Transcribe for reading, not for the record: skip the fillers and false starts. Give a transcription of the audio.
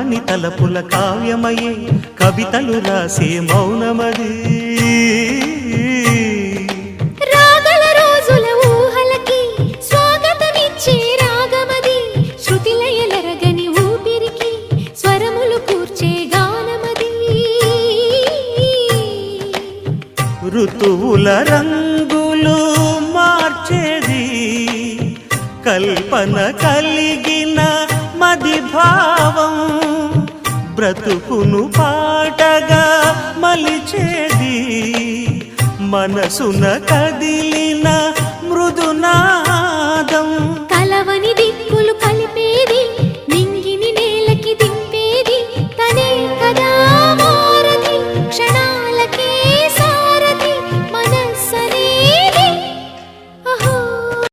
కమ్మని తలపుల కావ్యమయే కవితలు రాసే మౌనమది రాగల రోజుల ఊహలకి స్వాగతమిచ్చే రాగమది శృతి లయలరగని ఊపిరికి స్వరములు కూర్చే గానమది ఋతువుల రంగులు మార్చేది కల్పన కలిగిన మది భావం బ్రతుకును పాటగా మలిచేది మనసున కదిలిన మృదునాదం